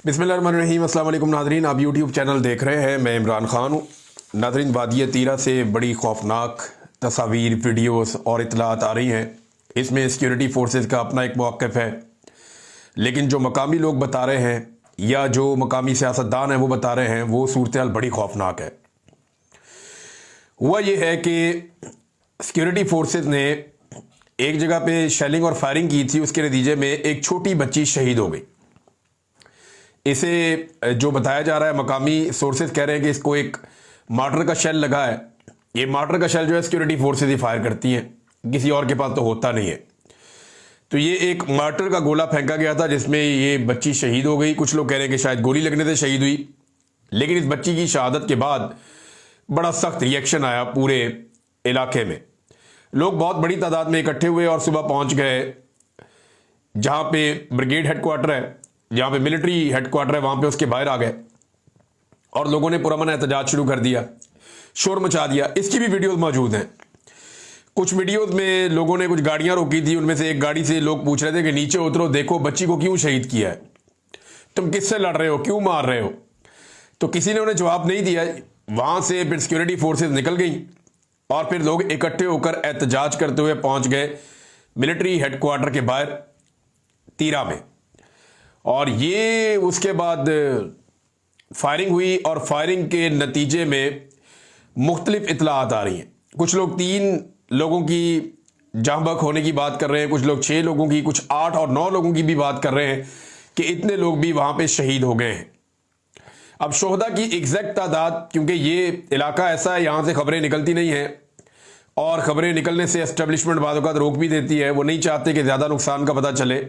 बिस्मिल्लाहिर्रहमानिर्रहीम। अस्सलाम वालेकुम नाज़रीन, आप यूट्यूब चैनल देख रहे हैं। मैं इमरान ख़ान हूँ। नाज़रीन, वादिय तीरा से बड़ी खौफनाक तस्वीर, वीडियोस और इतलात आ रही हैं। इसमें सिक्योरिटी फोर्सेस का अपना एक मौक़िफ़ है, लेकिन जो मकामी लोग बता रहे हैं या जो मकामी सियासतदान हैं वो बता रहे हैं, वो सूरत हाल बड़ी खौफनाक है। हुआ ये है कि सिक्योरिटी फोर्सेस ने एक जगह पे शेलिंग और फायरिंग की थी, उसके नतीजे में एक छोटी बच्ची शहीद हो गई। इसे जो बताया जा रहा है, मकामी सोर्सेज कह रहे हैं कि इसको एक मार्टर का शेल लगा है। ये मार्टर का शेल जो है सिक्योरिटी फोर्सेज ही फायर करती हैं, किसी और के पास तो होता नहीं है। तो ये एक मार्टर का गोला फेंका गया था जिसमें ये बच्ची शहीद हो गई। कुछ लोग कह रहे हैं कि शायद गोली लगने से शहीद हुई, लेकिन इस बच्ची की शहादत के बाद बड़ा सख्त रिएक्शन आया पूरे इलाके में। लोग बहुत बड़ी तादाद में इकट्ठे हुए और सुबह पहुंच गए जहां पे ब्रिगेड हेडक्वार्टर है, जहां पे मिलिट्री हेडक्वार्टर है, वहां पे उसके बाहर आ गए और लोगों ने पुरअमन एहतजाज शुरू कर दिया, शोर मचा दिया। इसकी भी वीडियोस मौजूद हैं। कुछ वीडियोस में लोगों ने कुछ गाड़ियां रोकी थी, उनमें से एक गाड़ी से लोग पूछ रहे थे कि नीचे उतरो, देखो बच्ची को क्यों शहीद किया है, तुम किससे लड़ रहे हो, क्यों मार रहे हो। तो किसी ने उन्हें जवाब नहीं दिया। वहां से फिर सिक्योरिटी फोर्सेज निकल गई और फिर लोग इकट्ठे होकर एहतजाज करते हुए पहुंच गए मिलिट्री हेडक्वार्टर के बाहर तीरा में। और ये उसके बाद फायरिंग हुई और फायरिंग के नतीजे में मुख्तलिफ इतलात आ रही हैं। कुछ लोग 3 लोगों की जहाँ बहक होने की बात कर रहे हैं, कुछ लोग 6 लोगों की, कुछ 8 और 9 लोगों की भी बात कर रहे हैं कि इतने लोग भी वहाँ पे शहीद हो गए हैं। अब शोहदा की एग्जैक्ट तादाद, क्योंकि ये इलाका ऐसा है, यहाँ से खबरें निकलती नहीं हैं और खबरें निकलने से एस्टेब्लिशमेंट बाद वक़्त रोक भी देती है। वो नहीं चाहते कि ज़्यादा नुकसान का पता चले।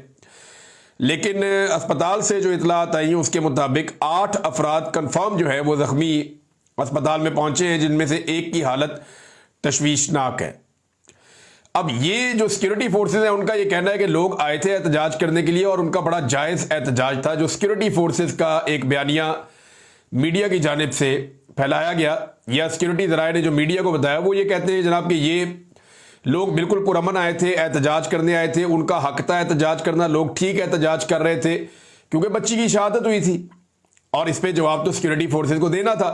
लेकिन अस्पताल से जो इतलात आई उसके मुताबिक 8 अफराद कंफर्म जो है वो ज़ख्मी अस्पताल में पहुंचे हैं, जिनमें से एक की हालत तशवीशनाक है। अब ये जो सिक्योरिटी फोर्सेज हैं उनका ये कहना है कि लोग आए थे एहतजाज करने के लिए और उनका बड़ा जायज़ एहतजाज था। जो सिक्योरिटी फोर्सेज का एक बयानिया मीडिया की जानिब से फैलाया गया या सिक्योरिटी ज़राए ने जो मीडिया को बताया, वो ये कहते हैं जनाब कि ये लोग बिल्कुल पुरअमन आए थे, एहतजाज करने आए थे, उनका हक था एहतजाज करना, लोग ठीक एहतजाज कर रहे थे क्योंकि बच्ची की शहादत हुई थी और इस पे जवाब तो सिक्योरिटी फोर्सेज को देना था।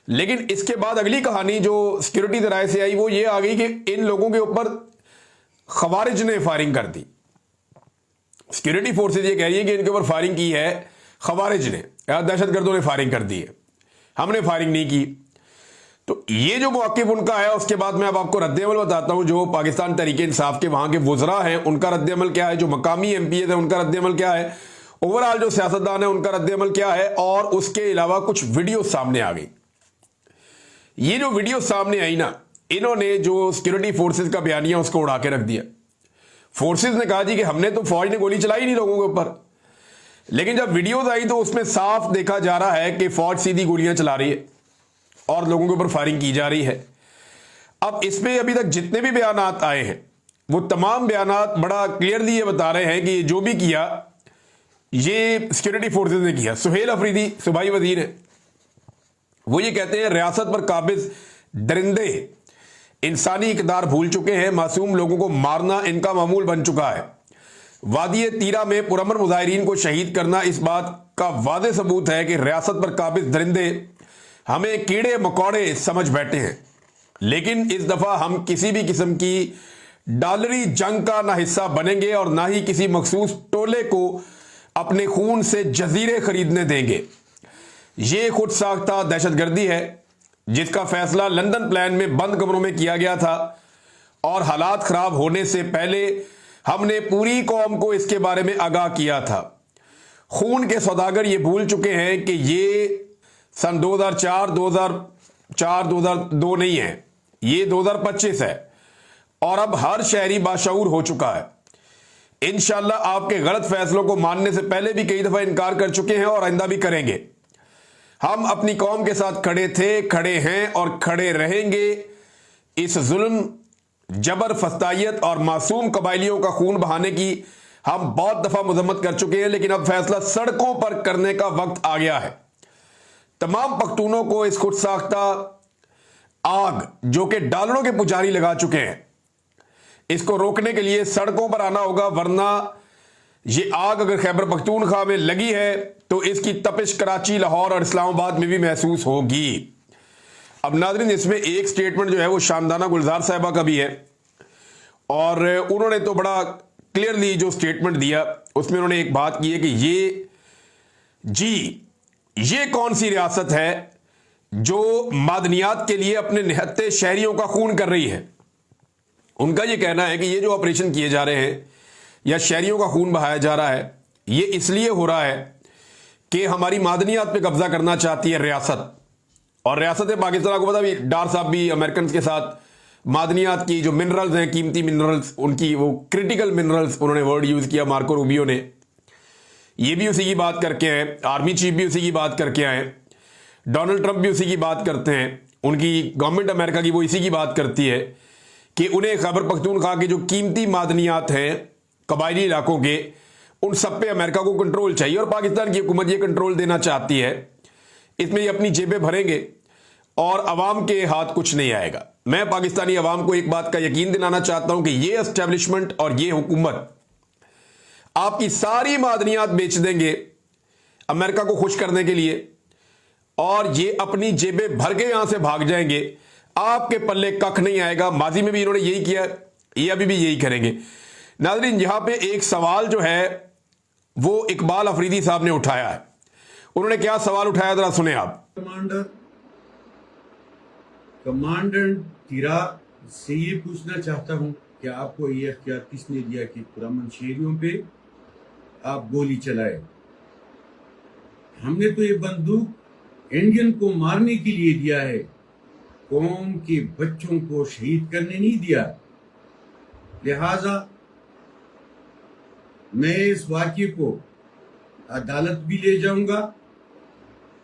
लेकिन इसके बाद अगली कहानी जो सिक्योरिटी ज़राए से आई वो ये आ गई कि इन लोगों के ऊपर खवारिज ने फायरिंग कर दी। सिक्योरिटी फोर्सेज ये कह रही है कि इनके ऊपर फायरिंग की है खवारिज ने, दहशतगर्दों ने फायरिंग कर दी है, हमने फायरिंग नहीं की। तो ये जो मौक़िफ़ उनका है, उसके बाद मैं अब आपको रद्द-ए-अमल बताता हूं। जो पाकिस्तान तहरीक इंसाफ के वहां के वुज़रा हैं उनका रद्द-ए-अमल क्या है, जो मकामी MPs हैं उनका रद्द-ए-अमल क्या है, ओवरऑल जो सियासतदान है उनका रद्द-ए-अमल क्या है, और उसके अलावा कुछ वीडियो सामने आ गई। ये जो वीडियो सामने आई ना, इन्होंने जो सिक्योरिटी फोर्सेज का बयानिया उसको उड़ा के रख दिया। फोर्सेज ने कहा जी कि हमने तो, फौज ने गोली चलाई नहीं लोगों के ऊपर, लेकिन जब वीडियोज आई तो उसमें साफ देखा जा रहा है कि फौज सीधी गोलियां चला रही है और लोगों के ऊपर फायरिंग की जा रही है। अब इसमें अभी तक जितने भी बयानात आए हैं वो तमाम बयानात बड़ा क्लियरली ये बता रहे हैं कि ये जो भी किया ये सिक्योरिटी फोर्सेज ने किया। सुहेल अफरीदी सूबाई वजीर है, वो ये कहते हैं रियासत पर काबिज दरिंदे इंसानी इकदार भूल चुके हैं, मासूम लोगों को मारना इनका मामूल बन चुका है। वादिय तीरा में पुरअमन मुजाहिरीन को शहीद करना इस बात का वाज़ेह सबूत है कि रियासत पर काबिज दरिंदे हमें कीड़े मकोड़े समझ बैठे हैं। लेकिन इस दफा हम किसी भी किस्म की डॉलरी जंग का ना हिस्सा बनेंगे और ना ही किसी मखसूस टोले को अपने खून से जजीरे खरीदने देंगे। ये खुद साख्ता दहशतगर्दी है जिसका फैसला लंदन प्लान में बंद कमरों में किया गया था और हालात खराब होने से पहले हमने पूरी कौम को इसके बारे में आगाह किया था। खून के सौदागर ये भूल चुके हैं कि ये सन 2004, 2002 नहीं है, ये 2025 है और अब हर शहरी बाशऊर हो चुका है। इंशाअल्लाह आपके गलत फैसलों को मानने से पहले भी कई दफा इनकार कर चुके हैं और आइंदा भी करेंगे। हम अपनी कौम के साथ खड़े थे, खड़े हैं और खड़े रहेंगे। इस जुल्म, जबर, फस्तायत और मासूम कबायलियों का खून बहाने की हम बहुत दफा मजम्मत कर चुके हैं, लेकिन अब फैसला सड़कों पर करने का वक्त आ गया है। तमाम पख्तूनों को इस खुद साख्ता आग जो कि डॉलरों के पुजारी लगा चुके हैं, इसको रोकने के लिए सड़कों पर आना होगा, वरना ये आग अगर खैबर पख्तूनख्वा में लगी है तो इसकी तपिश कराची, लाहौर और इस्लामाबाद में भी महसूस होगी। अब नाज़रीन, इसमें एक स्टेटमेंट जो है वो शामदाना गुलजार साहिबा का भी है और उन्होंने तो बड़ा क्लियरली जो स्टेटमेंट दिया उसमें उन्होंने एक बात की है कि ये कौन सी रियासत है जो मादनियात के लिए अपने निहत्ते शहरियों का खून कर रही है। उनका यह कहना है कि ये जो ऑपरेशन किए जा रहे हैं या शहरियों का खून बहाया जा रहा है, ये इसलिए हो रहा है कि हमारी मादनियात पे कब्जा करना चाहती है रियासत। और रियासत पाकिस्तान को पता भी, डार साहब भी अमेरिकन के साथ मादनियात की जो मिनरल्स हैं, कीमती मिनरल्स, उनकी वो क्रिटिकल मिनरल्स उन्होंने वर्ड यूज किया मार्को रूबियो ने, ये भी उसी की बात करके आए, आर्मी चीफ भी उसी की बात करके आए, डोनाल्ड ट्रंप भी उसी की बात करते हैं, उनकी गवर्नमेंट अमेरिका की वो इसी की बात करती है कि उन्हें खैबर पख्तूनख्वा के जो कीमती मादनियात हैं कबायली इलाकों के, उन सब पे अमेरिका को कंट्रोल चाहिए और पाकिस्तान की हुकूमत ये कंट्रोल देना चाहती है। इसमें ये अपनी जेबें भरेंगे और अवाम के हाथ कुछ नहीं आएगा। मैं पाकिस्तानी अवाम को एक बात का यकीन दिलाना चाहता हूं कि ये एस्टेब्लिशमेंट और ये हुकूमत आपकी सारी मादनियात बेच देंगे अमेरिका को खुश करने के लिए और ये अपनी जेबें भर के यहां से भाग जाएंगे। आपके पल्ले कख नहीं आएगा। माजी में भी इन्होंने यही किया, ये अभी भी यही करेंगे। नाज़रीन, यहां पे एक सवाल जो है वो इकबाल अफरीदी साहब ने उठाया है। उन्होंने क्या सवाल उठाया, जरा सुने आप। कमांडेंट तीरा से ये पूछना चाहता हूं कि आपको ये अख्तियार किसने दिया कि पुरअमन शहरियों पे आप गोली चलाए? हमने तो ये बंदूक इंडियन को मारने के लिए दिया है, कौम के बच्चों को शहीद करने नहीं दिया। लिहाजा मैं इस वाक़ये को अदालत भी ले जाऊंगा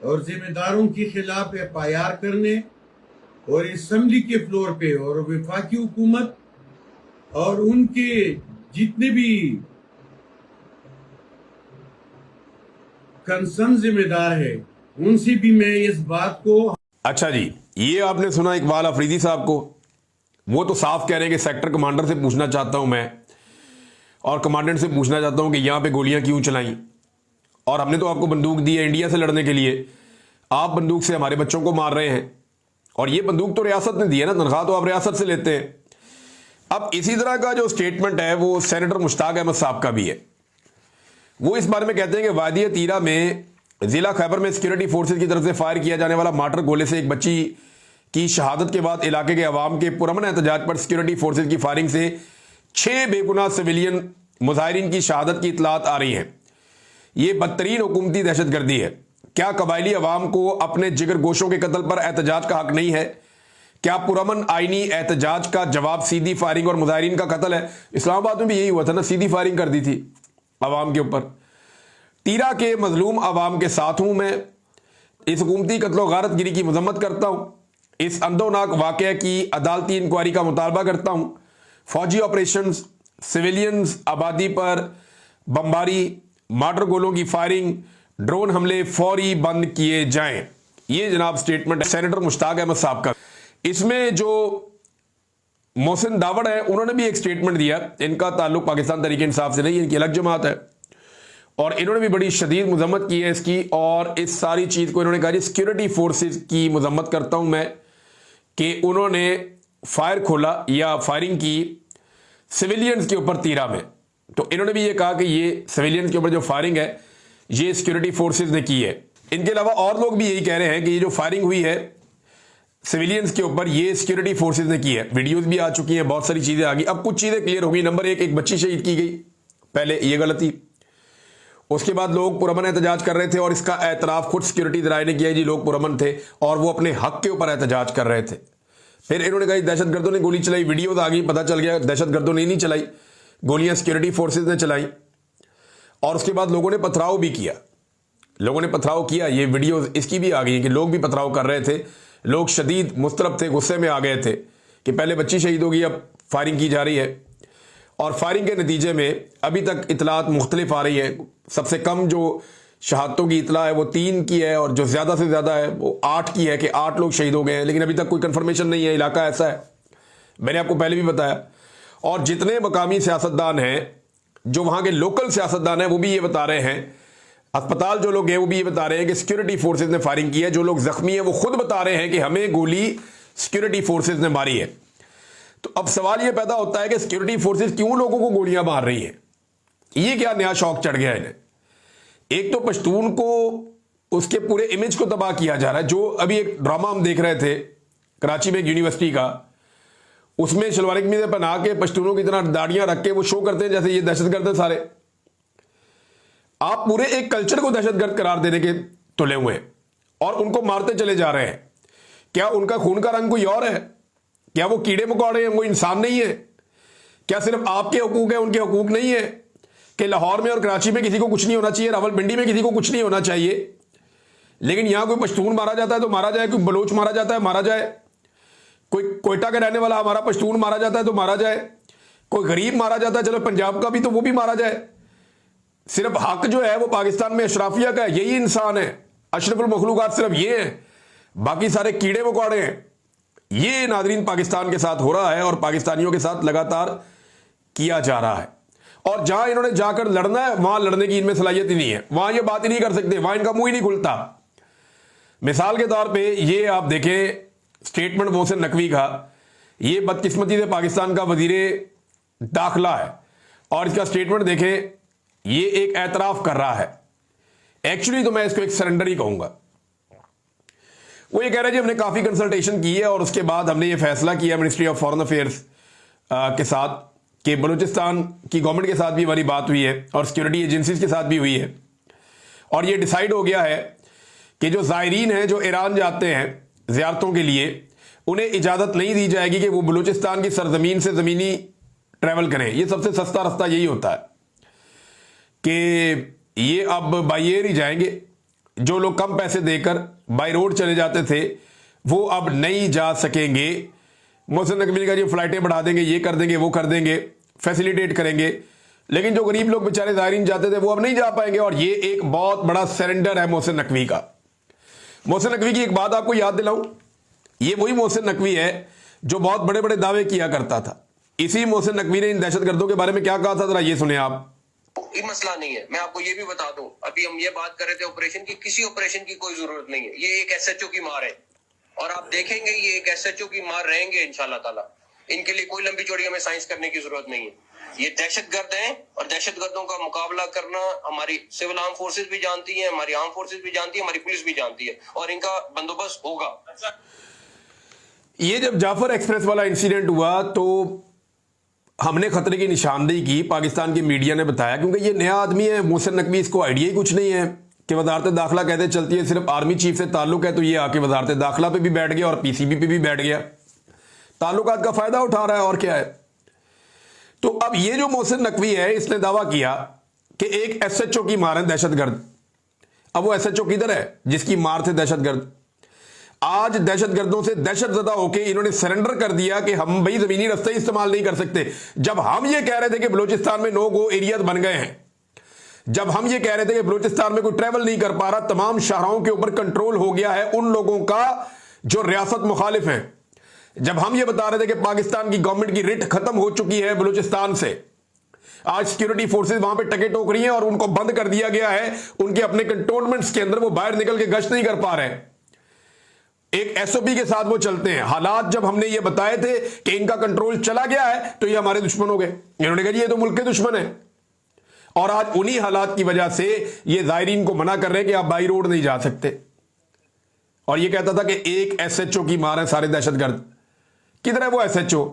और जिम्मेदारों के खिलाफ एफआईआर करने और असेंबली के फ्लोर पे और वफाकी हुकूमत और उनके जितने भी कंसर्न जिम्मेदार है उनसे भी मैं इस बात को। अच्छा जी, ये आपने सुना इकबाल अफरीदी साहब को। वो तो साफ कह रहे हैं कि सेक्टर कमांडर से पूछना चाहता हूं मैं और कमांडेंट से पूछना चाहता हूं कि यहां पे गोलियां क्यों चलाई और हमने तो आपको बंदूक दी है इंडिया से लड़ने के लिए, आप बंदूक से हमारे बच्चों को मार रहे हैं और ये बंदूक तो रियासत ने दी है ना, तनख्वाह तो आप रियासत से लेते हैं। अब इसी तरह का जो स्टेटमेंट है वो सेनेटर मुश्ताक अहमद साहब का भी है। वो इस बारे में कहते हैं कि वादी तीरा में जिला खैबर में सिक्योरिटी फोर्सेज की तरफ से फायर किया जाने वाला मार्टर गोले से एक बच्ची की शहादत के बाद इलाके के अवाम के पुरअमन एहतजाज पर सिक्योरिटी फोर्सेज की फायरिंग से 6 बेगुनाह सिविलियन मुजाहिरीन की शहादत की इतलात आ रही हैं। ये बदतरीन हुकूमती दहशतगर्दी है। क्या कबायली अवाम को अपने जिगर गोशों के कत्ल पर एहतजाज का हक नहीं है? क्या पुरअमन आईनी एहतजाज का जवाब सीधी फायरिंग और मुजाहिरीन का कत्ल है? इस्लामाबाद में भी यही हुआ था ना, सीधी फायरिंग कर दी थी अवाम के ऊपर। तीरा के मजलूम अवाम के साथ हूं मैं। इस हुकूमती कत्लो गारत गिरी की मजम्मत करता हूं। इस अंदोनाक वाक़या की अदालती इंक्वायरी का मुतालबा करता हूं। फौजी ऑपरेशन, सिविलियंस आबादी पर बमबारी, मार्टर गोलों की फायरिंग, ड्रोन हमले फौरी बंद किए जाएं। ये जनाब स्टेटमेंट है सेनेटर मुश्ताक अहमद साहब का। इसमें जो मोहसिन दावड़ है उन्होंने भी एक स्टेटमेंट दिया। इनका ताल्लुक पाकिस्तान तहरीक इंसाफ से नहीं, इनकी अलग जमात है और इन्होंने भी बड़ी शदीद मजम्मत की है इसकी। और इस सारी चीज़ को इन्होंने कहा सिक्योरिटी फोर्सेज की मजम्मत करता हूं मैं कि उन्होंने फायर खोला या फायरिंग की सिविलियंस के ऊपर तीरा में। तो इन्होंने भी ये कहा कि ये सिविलियंस के ऊपर जो फायरिंग है ये सिक्योरिटी फोर्सेज ने की है। इनके अलावा और लोग भी यही कह रहे हैं कि ये जो फायरिंग हुई है सिविलियंस के ऊपर ये सिक्योरिटी फोर्सेज ने की है। वीडियोस भी आ चुकी हैं, बहुत सारी चीजें आ गई। अब कुछ चीजें क्लियर हो गई। नंबर एक बच्ची शहीद की गई, पहले ये गलती। उसके बाद लोग पुरअमन एहतजाज कर रहे थे और इसका एतराफ खुद सिक्योरिटी दराए ने किया जी लोग पुरअमन थे और वो अपने हक के ऊपर एहतजाज कर रहे थे। फिर इन्होंने कहा दहशतगर्दों ने गोली चलाई, वीडियोज आ गई, पता चल गया दहशतगर्दों ने नहीं चलाई, गोलियां सिक्योरिटी फोर्सेज ने चलाई। और उसके बाद लोगों ने पथराव भी किया, लोगों ने पथराव किया। ये वीडियोस इसकी भी आ गई कि लोग भी पथराव कर रहे थे, लोग शदीद मुस्तरब थे, गुस्से में आ गए थे कि पहले बच्ची शहीद होगी, अब फायरिंग की जा रही है। और फायरिंग के नतीजे में अभी तक इतलात मुख्तलिफ आ रही है। सबसे कम जो शहादतों की इतला है वो 3 की है और जो ज़्यादा से ज़्यादा है वो 8 की है कि 8 लोग शहीद हो गए हैं। लेकिन अभी तक कोई कंफर्मेशन नहीं है, इलाका ऐसा है, मैंने आपको पहले भी बताया। और जितने मकामी सियासतदान हैं जो वहां के लोकल सियासतदान हैं वो भी ये बता रहे हैं, अस्पताल जो लोग हैं वो भी ये बता रहे हैं कि सिक्योरिटी फोर्सेज ने फायरिंग की है। जो लोग जख्मी हैं वो खुद बता रहे हैं कि हमें गोली सिक्योरिटी फोर्सेज ने मारी है। तो अब सवाल ये पैदा होता है कि सिक्योरिटी फोर्सेज क्यों लोगों को गोलियां मार रही है? ये क्या नया शौक चढ़ गया इन्हें? एक तो पश्तून को उसके पूरे इमेज को तबाह किया जा रहा है। जो अभी एक ड्रामा हम देख रहे थे कराची में एक यूनिवर्सिटी का, उसमें शलवार कमीज़ें पहना के पश्तूनों की तरह दाढ़ियां रख के वो शो करते हैं जैसे ये दहशतगर्द है सारे। आप पूरे एक कल्चर को दहशतगर्द करार देने के तुले हुए हैं और उनको मारते चले जा रहे हैं। क्या उनका खून का रंग कोई और है? क्या वो कीड़े मकोड़े हैं, वो इंसान नहीं है? क्या सिर्फ आपके हुकूक है, उनके हुकूक नहीं है? कि लाहौर में और कराची में किसी को कुछ नहीं होना चाहिए, रावलपिंडी में किसी को कुछ नहीं होना चाहिए, लेकिन यहां कोई पश्तून मारा जाता है तो मारा जाए, कोई बलोच मारा जाता है मारा जाए, कोई कोयटा का रहने वाला हमारा पश्तून मारा जाता है तो मारा जाए, कोई गरीब मारा जाता है, चलो पंजाब का भी तो वो भी मारा जाए। सिर्फ हक जो है वो पाकिस्तान में अशराफिया का है, यही इंसान है, अशरफुल मखलूकात सिर्फ ये हैं, बाकी सारे कीड़े मकोड़े हैं। ये नादरीन पाकिस्तान के साथ हो रहा है और पाकिस्तानियों के साथ लगातार किया जा रहा है। और जहां इन्होंने जाकर लड़ना है वहां लड़ने की इनमें सलाहियत ही नहीं है, वहां ये बात ही नहीं कर सकते, वहां इनका मुंह ही नहीं खुलता। मिसाल के तौर पे ये आप देखें स्टेटमेंट मोहसिन नकवी का, ये बदकिस्मती से पाकिस्तान का वजीर दाखिला है और इसका स्टेटमेंट देखें, ये एक एतराफ कर रहा है। एक्चुअली तो मैं इसको एक सरेंडर ही कहूंगा। वो ये कह रहे हैं जी हमने काफी कंसल्टेशन की है और उसके बाद हमने ये फैसला किया मिनिस्ट्री ऑफ फॉरेन अफेयर्स के साथ कि बलूचिस्तान की गवर्नमेंट के साथ भी हमारी बात हुई है और सिक्योरिटी एजेंसीज के साथ भी हुई है और ये डिसाइड हो गया है कि जो ज़ायरीन हैं जो ईरान जाते हैं ज़ियारतों के लिए, उन्हें इजाज़त नहीं दी जाएगी कि वो बलूचिस्तान की सरजमीन से ज़मीनी ट्रैवल करें। ये सबसे सस्ता रास्ता यही होता है कि ये अब बाई एयर ही जाएंगे। जो लोग कम पैसे देकर बाई रोड चले जाते थे वो अब नहीं जा सकेंगे। मोहसिन नकवी का जी फ्लाइटें बढ़ा देंगे, ये कर देंगे, वो कर देंगे, फैसिलिटेट करेंगे, लेकिन जो गरीब लोग बेचारे ज़ायरीन जाते थे वो अब नहीं जा पाएंगे। और ये एक बहुत बड़ा सरेंडर है मोहसिन नकवी का। मोहसिन नकवी की एक बात आपको याद दिलाऊं, ये वही मोहसिन नकवी है जो बहुत बड़े बड़े दावे किया करता था। इसी मोहसिन नकवी ने इन दहशतगर्दों के बारे में क्या कहा था, जरा ये सुने आप। ये मसला नहीं है, मैं आपको ये भी बता दूं, अभी हम ये बात कर रहे थे ऑपरेशन की, किसी ऑपरेशन की कोई जरूरत नहीं है। ये एक एसएचओ की मार है और आप देखेंगे ये एक एसएचओ की मार रहेंगे इंशाल्लाह ताला। इनके लिए कोई लंबी चौड़ी हमें साइंस करने की जरूरत नहीं है। ये दहशतगर्द हैं और दहशतगर्दों का मुकाबला करना हमारी सिविल आर्म फोर्सेज भी जानती है, हमारी आर्म फोर्सेज भी जानती है, हमारी पुलिस भी जानती है और इनका बंदोबस्त होगा। ये जब जाफर एक्सप्रेस वाला इंसिडेंट हुआ तो हमने खतरे की निशानदेही की, पाकिस्तान की मीडिया ने बताया, क्योंकि ये नया आदमी है मोहसिन नकवी, इसको आइडिया ही कुछ नहीं है कि वजारत दाखिला कहते चलती है, सिर्फ आर्मी चीफ से ताल्लुक है, तो ये आके वजारत दाखिला पे भी बैठ गया और पीसीबी पे भी बैठ गया, ताल्लुकात का फायदा उठा रहा है और क्या है। तो अब ये जो मोहसिन नकवी है इसने दावा किया कि एक एसएचओ की मार है दहशतगर्द। अब वो एसएचओ किधर है जिसकी मार थे दहशतगर्द? आज दहशतगर्दों से दहशतजदा होकर इन्होंने सरेंडर कर दिया कि हम भाई जमीनी रास्ते इस्तेमाल नहीं कर सकते। जब हम ये कह रहे थे कि बलूचिस्तान में नो गो एरियाज बन गए हैं, जब हम ये कह रहे थे कि बलूचिस्तान में कोई ट्रैवल नहीं कर पा रहा, तमाम शाहराहों के ऊपर कंट्रोल हो गया है उन लोगों का जो रियासत मुखालिफ हैं, जब हम ये बता रहे थे कि पाकिस्तान की गवर्नमेंट की रिट खत्म हो चुकी है बलूचिस्तान से, आज सिक्योरिटी फोर्सेज वहां पे टके टोक रही हैं और उनको बंद कर दिया गया है, उनके अपने कंटोनमेंट्स के अंदर वो बाहर निकल के गश्त नहीं कर पा रहे हैं, एक एसओपी के साथ वो चलते हैं। हालात जब हमने ये बताए थे कि इनका कंट्रोल चला गया है तो ये हमारे दुश्मन हो गए, इन्होंने कहा जी ये तो मुल्क के दुश्मन है। और आज उन्हीं हालात की वजह से ये ज़ायरीन को मना कर रहे हैं कि आप बाई रोड नहीं जा सकते। और ये कहता था कि एक एसएचओ की मार है सारे दहशतगर्द। किधर है वो एसएचओ?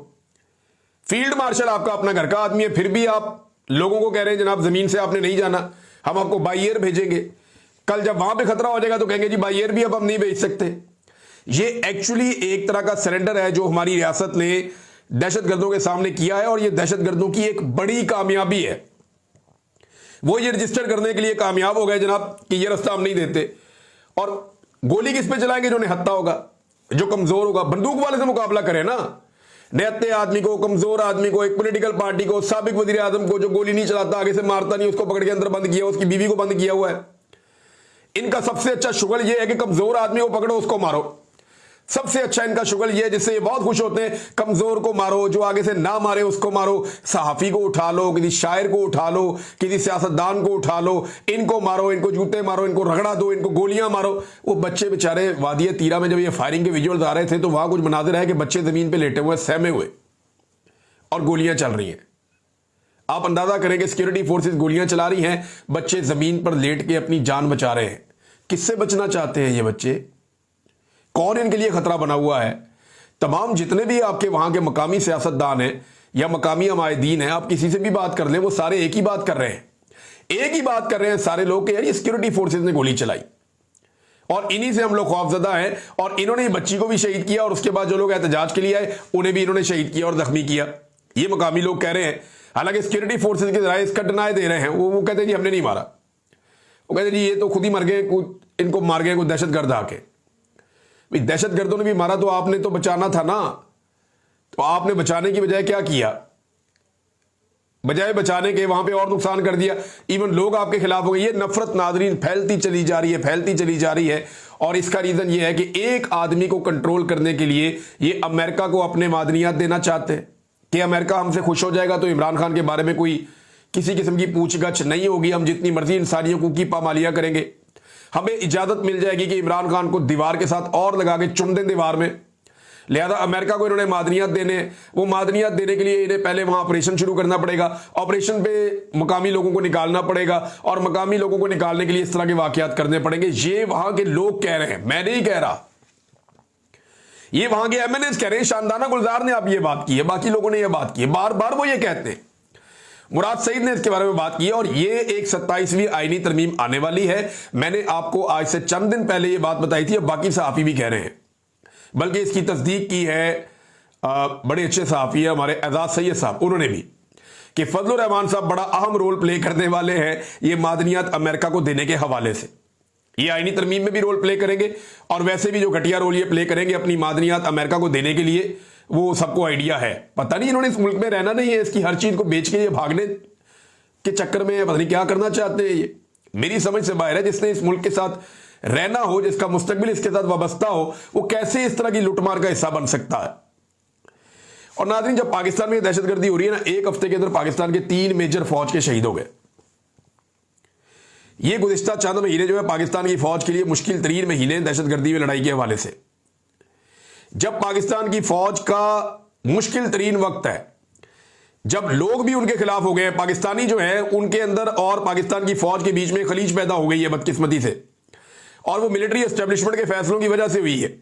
फील्ड मार्शल आपका अपना घर का आदमी है, फिर भी आप लोगों को कह रहे हैं जनाब जमीन से आपने नहीं जाना, हम आपको बाई एयर भेजेंगे। कल जब वहां पे खतरा हो जाएगा तो कहेंगे जी बाई एयर भी अब हम नहीं भेज सकते। ये एक्चुअली एक तरह का सरेंडर है जो हमारी रियासत ने दहशतगर्दों के सामने किया है और ये दहशतगर्दों की एक बड़ी कामयाबी है। वो ये रजिस्टर करने के लिए कामयाब हो गए जनाब कि ये रास्ता हम नहीं देते। और गोली किस पे चलाएंगे? जो निहत्था होगा, जो कमजोर होगा। बंदूक वाले से मुकाबला करें ना, निहत्ते आदमी को, कमजोर आदमी को, एक पॉलिटिकल पार्टी को, साबिक वजीर आजम को जो गोली नहीं चलाता, आगे से मारता नहीं, उसको पकड़ के अंदर बंद किया, उसकी बीवी को बंद किया हुआ है। इनका सबसे अच्छा शुगल ये है कि कमजोर आदमी को पकड़ो, उसको मारो। सबसे अच्छा इनका शुगल ये है जिससे ये बहुत खुश होते हैं, कमजोर को मारो, जो आगे से ना मारे उसको मारो, सहाफी को उठा लो, किसी शायर को उठा लो, किसी सियासतदान को उठा लो, इनको मारो, इनको जूते मारो, इनको रगड़ा दो, इनको गोलियां मारो। वो बच्चे बेचारे वादी तीरा में जब ये फायरिंग के विजुअल्स आ रहे थे तो वहां कुछ मनाजिर है कि बच्चे जमीन पर लेटे हुए, सहमे हुए और गोलियां चल रही हैं। आप अंदाजा करें कि सिक्योरिटी फोर्सेस गोलियां चला रही हैं, बच्चे जमीन पर लेट के अपनी जान बचा रहे हैं। किससे बचना चाहते हैं ये बच्चे? कौन इनके लिए खतरा बना हुआ है? तमाम जितने भी आपके वहां के मकामी सियासतदान हैं या मकामी अमायदीन हैं, आप किसी से भी बात कर लें, वो सारे एक ही बात कर रहे हैं, एक ही बात कर रहे हैं सारे लोग कि यार ये सिक्योरिटी फोर्सेस ने गोली चलाई और इन्हीं से हम लोग खौफजदा हैं और इन्होंने बच्ची को भी शहीद किया और उसके बाद जो लोग एहतजाज के लिए आए उन्हें भी इन्होंने शहीद किया और जख्मी किया। ये मकामी लोग कह रहे हैं। हालांकि सिक्योरिटी फोर्सेज के जराए इसका डिनाई दे रहे हैं। वो कहते हैं जी हमने नहीं मारा, वो कहते हैं जी ये तो खुद ही मर गए, इनको मार गए कुछ दहशतगर्द आके। भाई दहशतगर्दों ने भी मारा तो आपने तो बचाना था ना, तो आपने बचाने की बजाय क्या किया? बजाय बचाने के वहां पे और नुकसान कर दिया। इवन लोग आपके खिलाफ हो गए। ये नफरत नादरीन फैलती चली जा रही है, फैलती चली जा रही है। और इसका रीजन ये है कि एक आदमी को कंट्रोल करने के लिए ये अमेरिका को अपने मादनियात देना चाहते हैं कि अमेरिका हमसे खुश हो जाएगा तो इमरान खान के बारे में कोई किसी किस्म की पूछगछ नहीं होगी, हम जितनी मर्जी इंसानियों की पामालियां करेंगे, हमें इजाजत मिल जाएगी कि इमरान खान को दीवार के साथ और लगा के चुन दें दीवार में। लिहाजा अमेरिका को इन्होंने मादनियात देने, वो मादनियात देने के लिए इन्हें पहले वहां ऑपरेशन शुरू करना पड़ेगा, ऑपरेशन पे मकामी लोगों को निकालना पड़ेगा और मकामी लोगों को निकालने के लिए इस तरह के वाकयात करने पड़ेंगे। ये वहां के लोग कह रहे हैं, मैं नहीं कह रहा, ये वहां के एमएनएस कह रहे हैं। शानदाना गुलजार ने आप ये बात की है, बाकी लोगों ने ये बात की है, बार बार वो ये कहते हैं। मुराद सईद ने इसके बारे में बात की है और ये एक 27वीं आईनी तरमीम आने वाली है। मैंने आपको आज से चंद दिन पहले ये बात बताई थी, अब बाकी सहाफी भी कह रहे हैं, बल्कि इसकी तस्दीक की है बड़े अच्छे सहाफी है हमारे एजाज सैयद साहब, उन्होंने भी, कि फजलुर रहमान साहब बड़ा अहम रोल प्ले करने वाले हैं ये मादनियात अमेरिका को देने के हवाले से। ये आईनी तरमीम में भी रोल प्ले करेंगे और वैसे भी जो घटिया रोल ये प्ले करेंगे अपनी मादनियात अमेरिका को देने के लिए, वो सबको आइडिया है। पता नहीं इन्होंने इस मुल्क में रहना नहीं है, इसकी हर चीज को बेच के ये भागने के चक्कर में पता नहीं क्या करना चाहते हैं। ये मेरी समझ से बाहर है। जिसने इस मुल्क के साथ रहना हो, जिसका मुस्तकबिल इसके साथ वाबस्ता हो, वो कैसे इस तरह की लुटमार का हिस्सा बन सकता है। और नाज़रीन, जब पाकिस्तान में दहशतगर्दी हो रही है ना, एक हफ्ते के अंदर पाकिस्तान के 3 मेजर फौज के शहीद हो गए। ये गुज़िश्ता चंद महीने जो है पाकिस्तान की फौज के लिए मुश्किल तरीन महीने दहशतगर्दी में लड़ाई के हवाले से। जब पाकिस्तान की फौज का मुश्किल तरीन वक्त है, जब लोग भी उनके खिलाफ हो गए, पाकिस्तानी जो है उनके अंदर और पाकिस्तान की फौज के बीच में खलीज पैदा हो गई है बदकिस्मती से, और वो मिलिट्री एस्टेब्लिशमेंट के फैसलों की वजह से हुई है।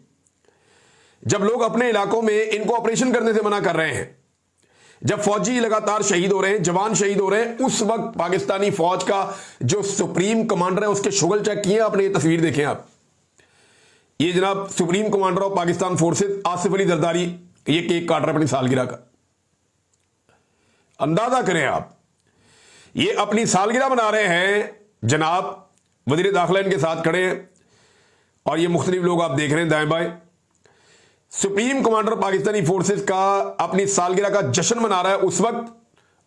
जब लोग अपने इलाकों में इनको ऑपरेशन करने से मना कर रहे हैं, जब फौजी लगातार शहीद हो रहे हैं, जवान शहीद हो रहे हैं, उस वक्त पाकिस्तानी फौज का जो सुप्रीम कमांडर है उसके शुगल चेक किए आपने? ये तस्वीर देखें आप, ये जनाब supreme commander of Pakistan forces Asif Ali Zardari ये केक काट रहे अपनी सालगिरह का। अंदाजा करें आप, ये अपनी सालगिरह मना रहे हैं, जनाब वजीर दाखिला इनके साथ खड़े हैं और ये मुख्तलिफ लोग आप देख रहे हैं दाएं बाएं। सुप्रीम कमांडर पाकिस्तानी फोर्सेस का अपनी सालगिरह का जश्न मना रहा है उस वक्त,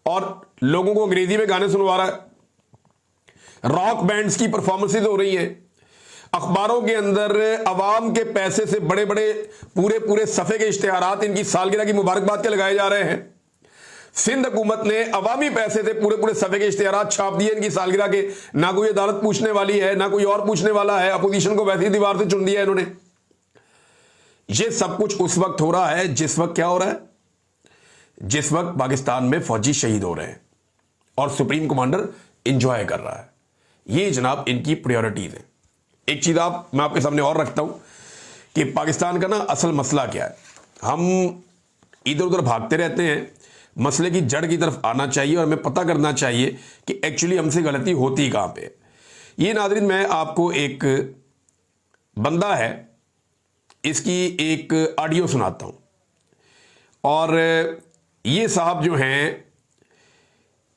और लोगों को अंग्रेजी में गाने सुनवा रहा है, रॉक बैंड्स की परफॉर्मेंसेज हो रही हैं, अखबारों के अंदर अवाम के पैसे से बड़े बड़े पूरे पूरे सफ़े के इश्तिहारात इनकी सालगिरह की मुबारकबाद के लगाए जा रहे हैं। सिंध हुकूमत ने अवामी पैसे से पूरे पूरे सफ़े के इश्तिहारात छाप दिए इनकी सालगिरह के। ना कोई अदालत पूछने वाली है, ना कोई और पूछने वाला है, अपोजिशन को वैसे ही दीवार से चुन दिया इन्होंने। ये सब कुछ उस वक्त हो रहा है जिस वक्त क्या हो रहा है, जिस वक्त पाकिस्तान में फौजी शहीद हो रहे हैं और सुप्रीम कमांडर इंजॉय कर रहा है। ये जनाब इनकी प्रायोरिटीज है। एक चीज मैं आपके सामने और रखता हूं कि पाकिस्तान का ना असल मसला क्या है। हम इधर उधर भागते रहते हैं, मसले की जड़ की तरफ आना चाहिए और हमें पता करना चाहिए कि एक्चुअली हमसे गलती होती कहां पे। ये नाज़रीन, मैं आपको एक बंदा है, इसकी एक ऑडियो सुनाता हूं। और ये साहब जो हैं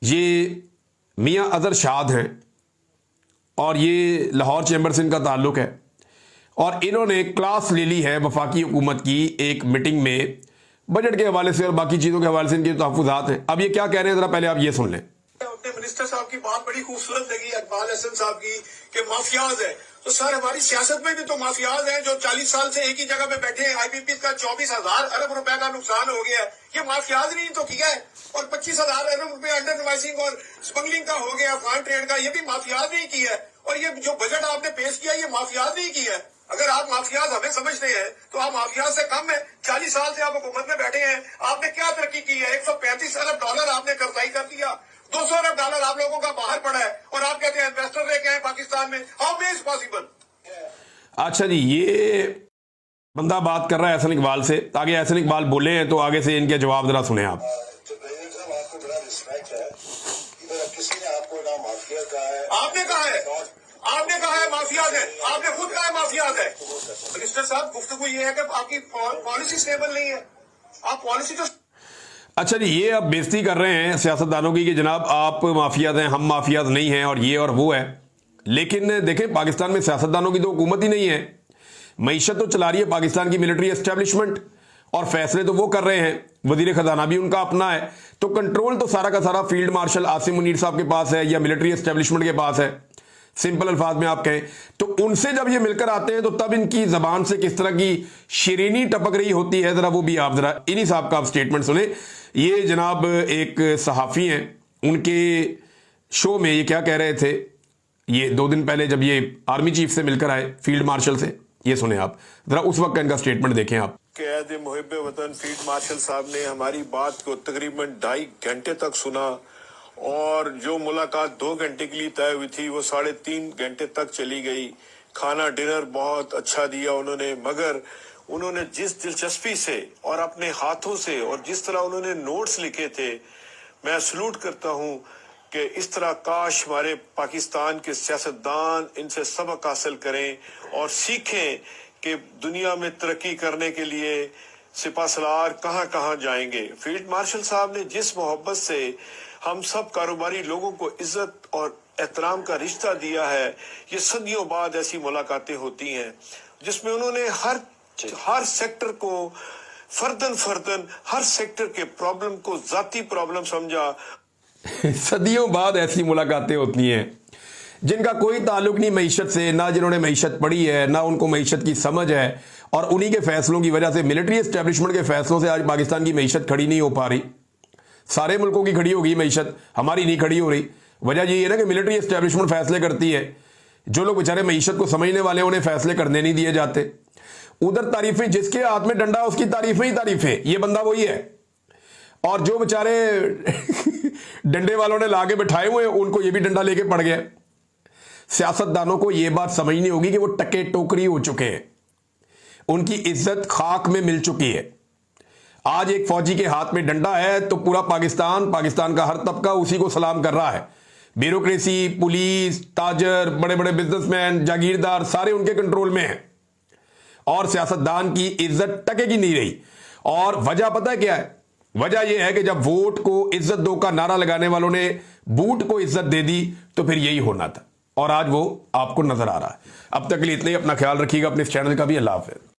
ये मियां अजहर शाद हैं और ये लाहौर चैम्बर से इनका ताल्लुक है, और इन्होंने क्लास ले ली है वफाकी हुकूमत की एक मीटिंग में, बजट के हवाले से और बाकी चीजों के हवाले से इनके तहफ़्फ़ुज़ात हैं। अब ये क्या कह रहे हैं जरा पहले आप ये सुन लें। अपने मिनिस्टर साहब की बात बड़ी खूबसूरत लगी, इकबाल हसन साहब की, कि माफियाज है, तो सर हमारी सियासत में भी तो माफियाज हैं जो 40 साल से एक ही जगह पे बैठे हैं। आईपीपी का 24,000 अरब रुपए का नुकसान हो गया है, ये माफियाज नहीं तो किया है। और 25,000 अरब रुपए अंडर इनवाइसिंग और स्मगलिंग का हो गया, अफगान ट्रेड का, ये भी माफियाज नहीं किया है। और ये जो बजट आपने पेश किया ये माफियाज नहीं किया है। अगर आप माफियाज हमें समझते हैं तो आप माफियाज से कम है। 40 साल से आप हुकूमत में बैठे हैं, आपने क्या तरक्की की है? 135 अरब डॉलर आपने कर्जाई कर दिया, 200 अरब डॉलर आप लोगों का बाहर पड़ा है और आप कहते हैं इन्वेस्टर लेके आए पाकिस्तान में। How is possible? अच्छा जी, ये बंदा बात कर रहा है एहसन इकबाल से। आगे एहसन इकबाल बोले हैं तो आगे से इनके जवाब जरा सुने आप। तो प्रेसिडेंट साहब आपको बड़ा रिस्पेक्ट है, इधर किसी ने आपको ना माफिया कहा है, आपने कहा है माफियाज है, आपने खुद कहा है माफियाज है। मिनिस्टर साहब गुफ्तगू ये है कि आपकी पॉलिसी स्टेबल नहीं है, आप पॉलिसी जो। अच्छा जी, ये अब बेइज्जती कर रहे हैं सियासतदानों की कि जनाब आप माफियाज हैं, हम माफियाज नहीं हैं और ये और वो है। लेकिन देखें पाकिस्तान में सियासतदानों की तो हुकूमत ही नहीं है। मईशत तो चला रही है पाकिस्तान की मिलिट्री एस्टेब्लिशमेंट और फैसले तो वो कर रहे हैं, वजीर खजाना भी उनका अपना है। तो कंट्रोल तो सारा का सारा फील्ड मार्शल आसिम मुनीर साहब के पास है या मिलिट्री एस्टेब्लिशमेंट के पास है, सिंपल अल्फाज में आप कहें तो। उनसे जब ये मिलकर आते हैं तो तब इनकी जबान से किस तरह की शीरीनी टपक रही होती है, जरा वो भी आप जरा इन्हीं साहब का आप स्टेटमेंट सुने। ये जनाब एक सहाफ़ी हैं, उनके शो में ये क्या कह रहे थे, ये 2 दिन पहले जब ये आर्मी चीफ से मिलकर आए, फील्ड मार्शल से। ये सुने आप जरा, उस वक्त का इनका स्टेटमेंट देखें आप। कैद मुहिब्बे वतन फील्ड मार्शल साहब ने हमारी बात को तकरीबन 2.5 घंटे तक सुना और जो मुलाकात 2 घंटे के लिए तय हुई थी वो 3.5 घंटे तक चली गई। खाना डिनर बहुत अच्छा दिया उन्होंने, मगर उन्होंने जिस दिलचस्पी से और अपने हाथों से और जिस तरह उन्होंने नोट्स लिखे थे, मैं सलूट करता हूं कि इस तरह काश हमारे पाकिस्तान के सियासतदान इनसे सबक हासिल करें और सीखें कि दुनिया में तरक्की करने के लिए सिपा सलार कहाँ कहाँ जाएंगे। फील्ड मार्शल साहब ने जिस मोहब्बत से हम सब कारोबारी लोगों को इज्जत और एहतराम का रिश्ता दिया है, ये सदियों बाद ऐसी मुलाकातें होती हैं जिसमें उन्होंने हर सेक्टर को फर्दन हर सेक्टर के प्रॉब्लम को जाती प्रॉब्लम समझा। सदियों बाद ऐसी मुलाकातें होती हैं जिनका कोई ताल्लुक नहीं मईशत से, ना जिन्होंने मईशत पढ़ी है, ना उनको मईशत की समझ है। और उन्हीं के फैसलों की वजह से, मिलिट्री एस्टेब्लिशमेंट के फैसलों से आज पाकिस्तान की मईशत खड़ी नहीं हो पा रही। सारे मुल्कों की खड़ी होगी मईशत, हमारी नहीं खड़ी हो रही। वजह यही है ना कि मिलिट्री एस्टेब्लिशमेंट फैसले करती है, जो लोग बेचारे मईशत को समझने वाले उन्हें फैसले करने नहीं दिए जाते। उधर तारीफें, जिसके हाथ में डंडा उसकी तारीफें ही तारीफें, ये बंदा वही है। और जो बेचारे डंडे वालों ने लाके बैठाए हुए हैं उनको ये भी डंडा लेके पड़ गया। सियासतदानों को यह बात समझनी होगी कि वो टके टोकरी हो चुके हैं, उनकी इज्जत खाक में मिल चुकी है। आज एक फौजी के हाथ में डंडा है तो पूरा पाकिस्तान का हर तबका उसी को सलाम कर रहा है। ब्यूरोक्रेसी, पुलिस, ताजर, बड़े बड़े बिजनेसमैन, जागीरदार सारे उनके कंट्रोल में हैं और सियासतदान की इज्जत टके की नहीं रही। और वजह पता है क्या है? वजह यह है कि जब वोट को इज्जत दो का नारा लगाने वालों ने बूट को इज्जत दे दी तो फिर यही होना था और आज वो आपको नजर आ रहा है। अब तक के लिए इतना ही। अपना ख्याल रखिएगा, अपने इस चैनल का भी। अल्लाह हाफ़िज़।